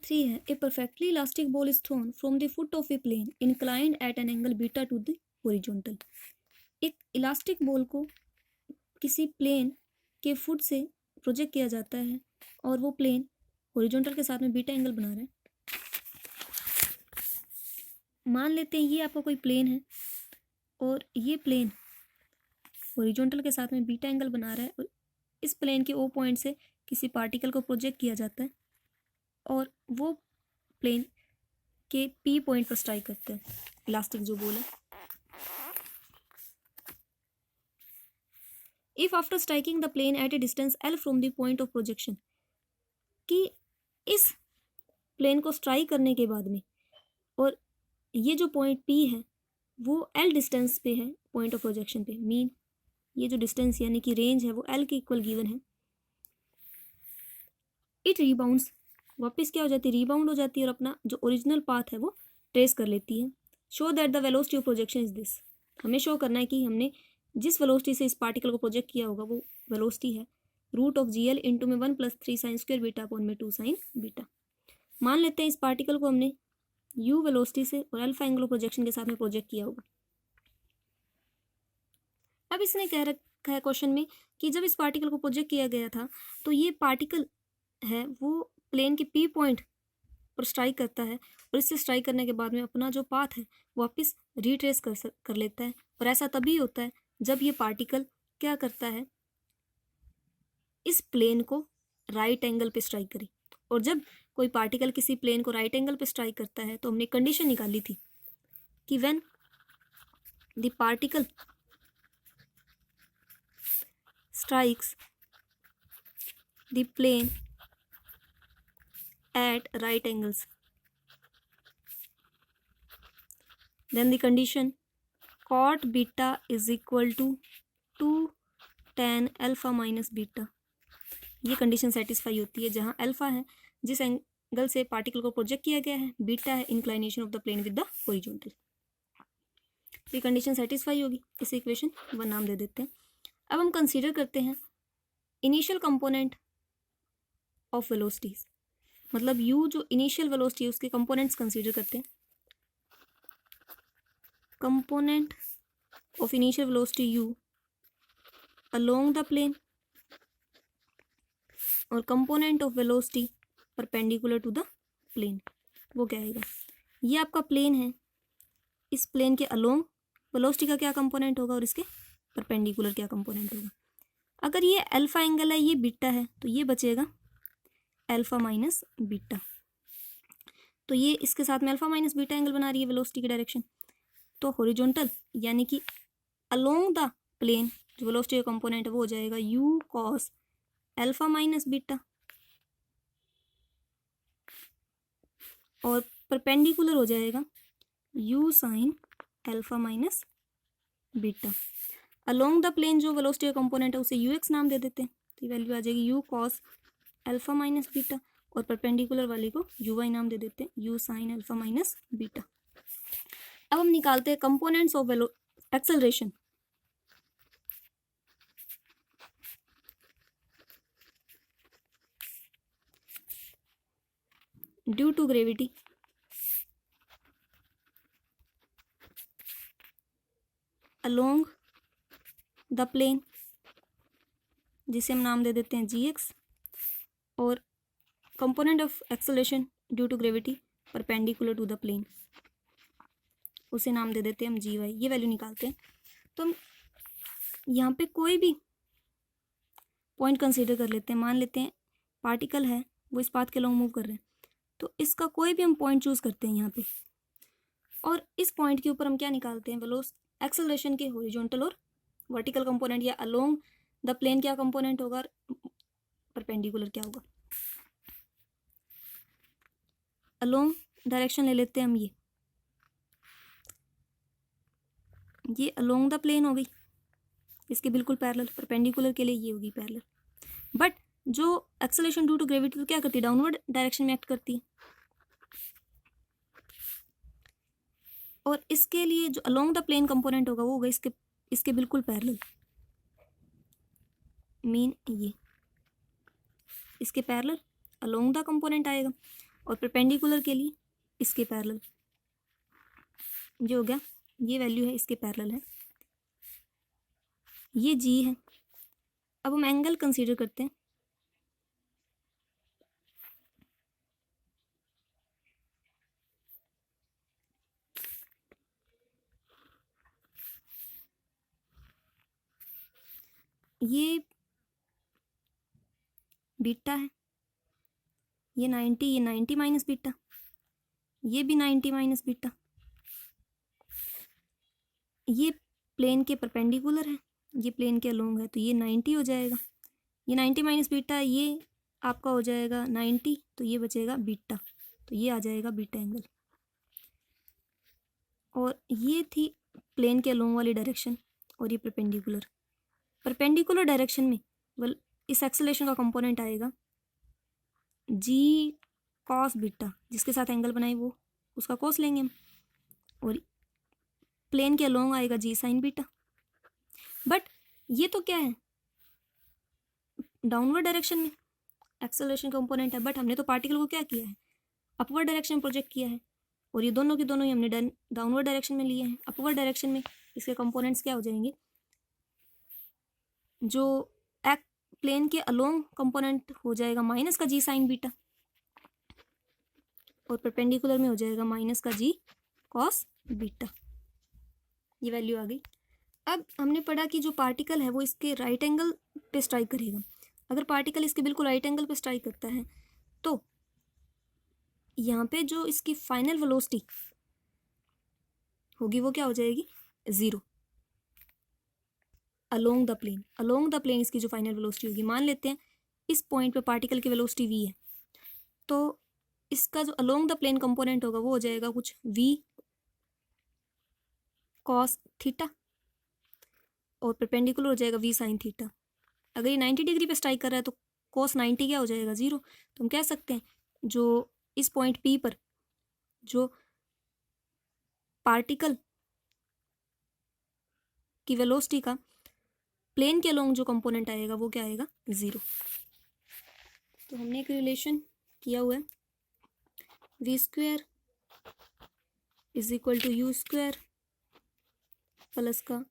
3 है, a perfectly elastic ball is thrown from the foot of a plane inclined at an angle beta to the horizontal. एक elastic ball को किसी plane के foot से project किया जाता है और वो प्लेन हॉरिजॉन्टल के साथ में बीटा एंगल बना रहा है। मान लेते हैं ये आपका कोई प्लेन है और ये प्लेन हॉरिजॉन्टल के साथ में बीटा एंगल बना रहा है और इस प्लेन के ओ पॉइंट से किसी पार्टिकल को प्रोजेक्ट किया जाता है और वो प्लेन के पी पॉइंट पर स्ट्राइक करता है इलास्टिक जो बॉल है। If after striking the plane at a distance L from the point of projection, कि इस प्लेन को स्ट्राइक करने के बाद में और ये जो पॉइंट पी है वो एल डिस्टेंस पे है पॉइंट ऑफ प्रोजेक्शन पे, मीन ये जो डिस्टेंस यानी कि रेंज है वो एल के इक्वल गिवन है। इट रिबाउंड्स, वापस क्या हो जाती है, रिबाउंड हो जाती है और अपना जो ओरिजिनल पाथ है वो ट्रेस कर लेती है। Show that the velocity of projection is this, हमें शो करना है कि हमने जिस वेलोसिटी से इस पार्टिकल को प्रोजेक्ट किया होगा वो वेलोसिटी है root of G L into में 1 + 3 sin स्क्वायर बीटा अपॉन में 2 sin बीटा। मान लेते हैं इस पार्टिकल को हमने यू वेलोसिटी से और अल्फा एंगल ऑफ प्रोजेक्शन के साथ में प्रोजेक्ट किया होगा। अब इसने कह रखा है क्वेश्चन में कि जब इस पार्टिकल को प्रोजेक्ट किया गया था तो ये पार्टिकल है वो प्लेन के पी पॉइंट पर स्ट्राइक करता है और इससे स्ट्राइक करने के बाद में अपना जो पाथ है वापस रिट्रेस कर लेता है। और ऐसा तभी होता है जब ये पार्टिकल क्या करता है, इस प्लेन को राइट एंगल पे स्ट्राइक करे। और जब कोई पार्टिकल किसी प्लेन को राइट एंगल पे स्ट्राइक करता है तो हमने कंडीशन निकाली थी कि when the particle strikes the plane at right angles, then the condition cot beta is equal to 2 tan alpha minus beta, ये कंडीशन सेटिस्फाई होती है जहां अल्फा है जिस एंगल से पार्टिकल को प्रोजेक्ट किया गया है, बीटा है inclination of the plane with the horizontal. ये कंडीशन सेटिस्फाई होगी, इसे इक्वेशन 1 नाम दे देते हैं। अब हम कंसीडर करते हैं इनिशियल कंपोनेंट ऑफ वेलोसिटीज, मतलब u जो इनिशियल वेलोसिटी है उसके कंपोनेंट्स कंसीडर करते हैं। Component of initial velocity u along the plane और component of velocity perpendicular to the plane, वो क्या आएगा, ये आपका प्लेन है, इस प्लेन के अलोंग वेलोसिटी का क्या कंपोनेंट होगा और इसके परपेंडिकुलर क्या कंपोनेंट होगा। अगर ये अल्फा एंगल है ये बीटा है तो ये बचेगा अल्फा माइनस बीटा, तो ये इसके साथ में अल्फा माइनस बीटा एंगल बना रही है वेलोसिटी की डायरेक्शन। तो हॉरिजॉन्टल यानी कि अलोंग द प्लेन जो वेलोसिटी का कंपोनेंट है वो हो जाएगा u cos alpha minus beta और परपेंडिकुलर हो जाएगा u sin alpha minus beta. Along the plane जो वेलोसिटी का कंपोनेंट है उसे ux नाम दे देते हैं, तो ये वैल्यू आ जाएगी u cos alpha minus beta और परपेंडिकुलर वाले को uy नाम दे देते हैं, u sin alpha minus beta. अब हम निकालते हैं components of acceleration. Due to gravity along the plane जिसे हम नाम दे देते हैं gx और component of acceleration due to gravity perpendicular to the plane उसे नाम दे देते हैं हम gy। ये वैल्यू निकालते हैं तो हम यहाँ पे कोई भी पॉइंट कंसीडर कर लेते हैं। मान लेते हैं पार्टिकल है वो इस पाथ के लॉन्ग मूव कर रहे हैं तो इसका कोई भी हम पॉइंट चूज करते हैं यहाँ पे और इस पॉइंट के ऊपर हम क्या निकालते हैं, वेलोसिटी एक्सेलरेशन के हॉरिजॉन्टल और वर्टिकल कंपोनेंट या अलोंग द प्लेन क्या कंपोनेंट होगा और परपेंडिकुलर क्या होगा। अलोंग डायरेक्शन ले लेते हैं हम, ये अलोंग द प्लेन हो गई, इसके बिल्कुल पैरेलल। परपेंडिकुलर के लिए ये होगी पैरेलल, बट जो एक्सेलरेशन ड्यू टू ग्रेविटी तो क्या करती है, डाउनवर्ड डायरेक्शन में एक्ट करती है। और इसके लिए जो अलोंग द प्लेन कंपोनेंट होगा वो होगा इसके बिल्कुल पैरेलल, मीन ये इसके पैरेलल अलोंग द कंपोनेंट आएगा। और परपेंडिकुलर के लिए इसके पैरेलल, ये हो गया, ये वैल्यू है इसके पैरेलल है, ये जी है। अब हम एंगल कंसीडर करते हैं। ये बीटा है, ये 90 माइनस बीटा, ये भी 90 माइनस बीटा, ये प्लेन के परपेंडिकुलर है, ये प्लेन के अलोंग है, तो ये 90 हो जाएगा। ये 90 माइनस बीटा, ये आपका हो जाएगा 90, तो ये बचेगा बीटा, तो ये आ जाएगा बीटा एंगल। और ये थी प्लेन के अलोंग वाली डायरेक्शन, और ये परपेंडिकुलर डायरेक्शन में वेल इस एक्सेलरेशन का कंपोनेंट आएगा जी कॉस बीटा, जिसके साथ एंगल बनाए वो उसका कॉस लेंगे हम, और प्लेन के अलोंग आएगा जी साइन बीटा। बट ये तो क्या है, डाउनवर्ड डायरेक्शन में एक्सेलरेशन कंपोनेंट है, बट हमने तो पार्टिकल को क्या किया है, अपवर्ड डायरेक्शन में प्रोजेक्ट किया है, और ये दोनों के दोनों ही हमने डाउनवर्ड डायरेक्शन में लिए हैं। अपवर्ड डायरेक्शन में इसके कंपोनेंट्स क्या हो जाएंगे, जो एक प्लेन के अलोंग कंपोनेंट हो जाएगा माइनस का जी साइन बीटा, और परपेंडिकुलर में हो जाएगा माइनस का जी कॉस बीटा। ये वैल्यू आ गई। अब हमने पढ़ा कि जो पार्टिकल है वो इसके राइट एंगल पे स्ट्राइक करेगा। अगर पार्टिकल इसके बिल्कुल राइट एंगल पे स्ट्राइक करता है तो यहाँ पे जो इसकी फाइनल वेलोसिटी होगी वो क्या हो जाएगी, 0 अलोंग द प्लेन इसकी जो फाइनल वेलोसिटी होगी। मान लेते हैं इस पॉइंट पे पार्टिकल की वेलोसिटी v है, तो इसका जो अलोंग द प्लेन कंपोनेंट होगा वो हो जाएगा कुछ v कॉस थीटा, और परपेंडिकुलर हो जाएगा v साइन थीटा। अगर ये 90 डिग्री पे स्ट्राइक कर रहा है तो cos 90 क्या हो जाएगा, 0। तो हम कह सकते हैं जो इस पॉइंट P पर जो पार्टिकल की वेलोसिटी का प्लेन के अलोंग जो कंपोनेंट आएगा वो क्या आएगा, 0। तो हमने एक रिलेशन किया हुआ है, v² is equal to u² plus का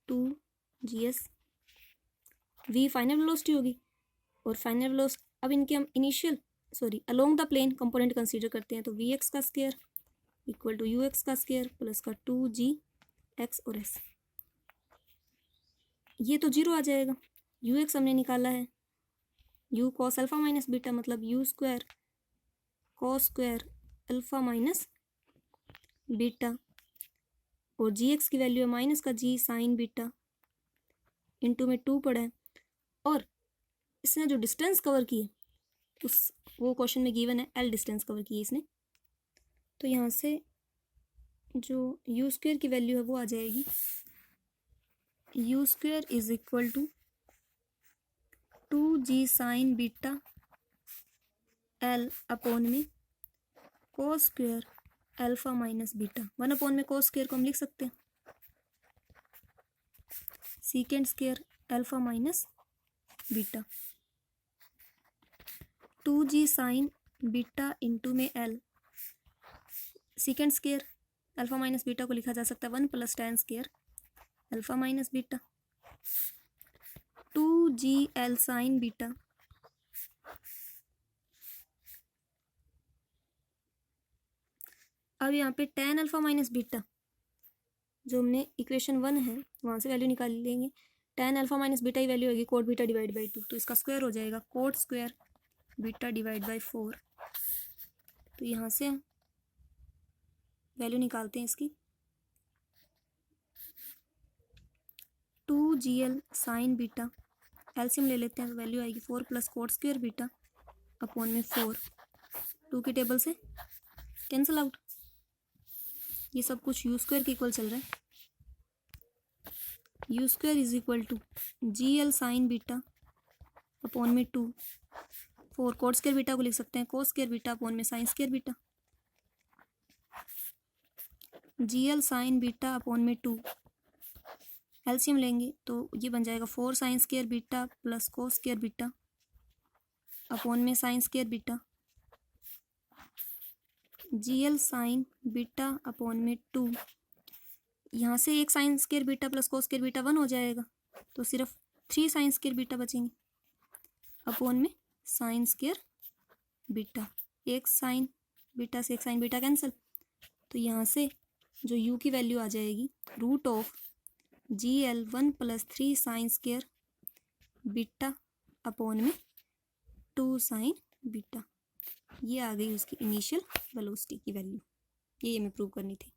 2gs। v फाइनल वेलोसिटी होगी, और फाइनल वेलोसिटी अब इनके हम along the plane component consider करते हैं, तो vx का स्क्वायर इक्वल टू ux का स्क्वायर प्लस का 2gx और s। ये तो 0 आ जाएगा, ux हमने निकाला है u cos alpha minus beta, मतलब u² cos square alpha minus beta, और gx की वैल्यू है माइनस का g साइन बीटा, इंटू में 2 पड़ा है, और इसने जो डिस्टेंस कवर की है वो क्वेश्चन में गिवन है, l डिस्टेंस कवर की है इसने। तो यहाँ से जो u² की वैल्यू है वो आ जाएगी u² is equal to 2g sine beta l upon में cos square alpha minus beta. 1 upon में कोस स्क्वायर को हम लिख सकते हैं secant square alpha minus beta, 2g sine beta into में l, secant square alpha minus beta को लिखा जा सकता है 1 plus tan square alpha minus beta, 2gl sine beta अब यहाँ पे tan अल्फा माइनस बीटा जो हमने इक्वेशन 1 है वहाँ से वैल्यू निकाल लेंगे। tan अल्फा माइनस बीटा की वैल्यू होगी कोट बीटा डिवाइड बाई 2, तो इसका स्क्वायर हो जाएगा coat square beta divide by 4। तो यहाँ से वैल्यू निकालते हैं इसकी, 2gl साइन बीटा एलसीएम ले लेते हैं, तो वैल्यू आएगी 4 plus coat square beta upon में 4, 2 की टेबल से कैंसिल आउट, ये सब कुछ u² के इक्वल चल रहा है। u² is equal to gl sine beta upon में 2, 4 कोट स्क्वायर बीटा को लिख सकते हैं कोस स्क्वायर बीटा अपॉन में sine square beta, gl sine beta upon में 2 एलसीएम लेंगे तो ये बन जाएगा 4 sine square beta plus cos square beta upon में sine square beta, GL sine beta upon में 2, यहाँ से एक sine square beta plus cos square beta 1 हो जाएगा, तो सिर्फ 3 साइन स्केयर बीटा बचेंगे अपॉन में साइन स्केयर बीटा। एक साइन बीटा से एक साइन बीटा कैंसिल, तो यहाँ से जो u की वैल्यू आ जाएगी root of GL 1 + 3 sine square beta upon में 2 साइन बीटा। ये आ गई उसकी इनिशियल वेलोसिटी की वैल्यू, ये हमें प्रूव करनी थी।